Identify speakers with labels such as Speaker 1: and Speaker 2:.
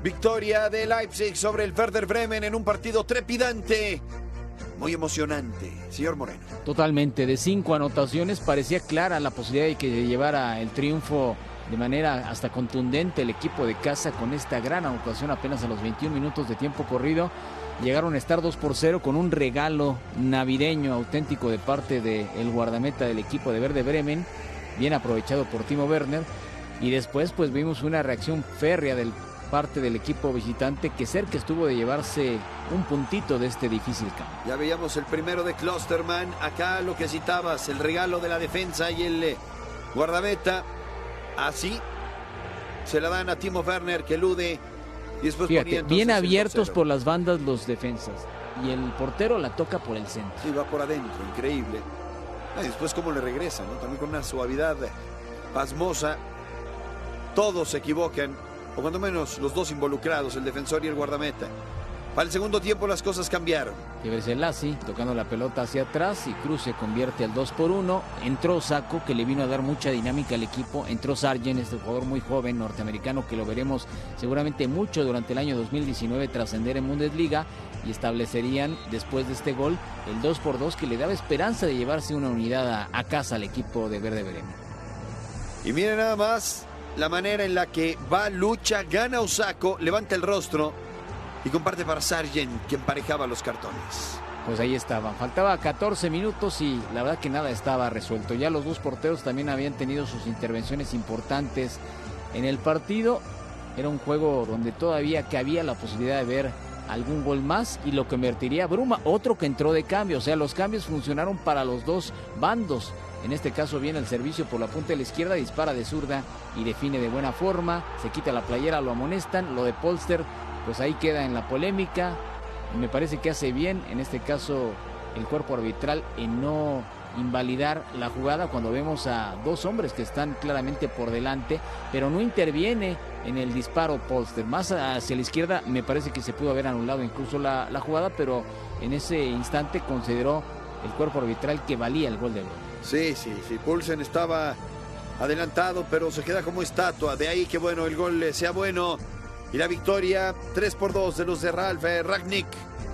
Speaker 1: Victoria de Leipzig sobre el Werder Bremen en un partido trepidante, muy emocionante. Señor Moreno.
Speaker 2: Totalmente, de 5 anotaciones parecía clara la posibilidad de que llevara el triunfo de manera hasta contundente el equipo de casa con esta gran anotación apenas a los 21 minutos de tiempo corrido. Llegaron a estar 2-0 con un regalo navideño auténtico de parte del guardameta del equipo de Werder Bremen, bien aprovechado por Timo Werner, y después pues vimos una reacción férrea del parte del equipo visitante que cerca estuvo de llevarse un puntito de este difícil campo.
Speaker 1: Ya veíamos el primero de Klostermann, acá lo que citabas, el regalo de la defensa y el guardameta, así se la dan a Timo Werner que elude y después
Speaker 2: fíjate, bien abiertos por las bandas los defensas y el portero la toca por el centro.
Speaker 1: Sí, va por adentro, increíble. Y después cómo le regresa, ¿no? También con una suavidad pasmosa. Todos se equivocan, o cuando menos los dos involucrados, el defensor y el guardameta. Para el segundo tiempo las cosas cambiaron.
Speaker 2: Selassie tocando la pelota hacia atrás y Cruz se convierte al 2-1. Entró Osako, que le vino a dar mucha dinámica al equipo. Entró Sargent, este jugador muy joven norteamericano que lo veremos seguramente mucho durante el año 2019 trascender en Bundesliga, y establecerían después de este gol el 2-2 que le daba esperanza de llevarse una unidad a casa al equipo de Werder Bremen.
Speaker 1: Y miren nada más la manera en la que va, lucha, gana Osako, levanta el rostro y comparte para Sargent, que emparejaba los cartones.
Speaker 2: Pues ahí estaban, faltaba 14 minutos y la verdad que nada estaba resuelto. Ya los dos porteros también habían tenido sus intervenciones importantes en el partido. Era un juego donde todavía cabía la posibilidad de ver algún gol más y lo convertiría Bruma, otro que entró de cambio. O sea, los cambios funcionaron para los dos bandos. En este caso viene el servicio por la punta de la izquierda, dispara de zurda y define de buena forma. Se quita la playera, lo amonestan. Lo de Polster, pues ahí queda en la polémica. Me parece que hace bien, en este caso, el cuerpo arbitral en no invalidar la jugada cuando vemos a dos hombres que están claramente por delante, pero no interviene en el disparo Polster. Más hacia la izquierda me parece que se pudo haber anulado incluso la jugada, pero en ese instante consideró el cuerpo arbitral que valía el gol de gol.
Speaker 1: Sí, Poulsen estaba adelantado, pero se queda como estatua. De ahí que bueno, el gol sea bueno y la victoria 3-2 de los de Ralf Rangnick.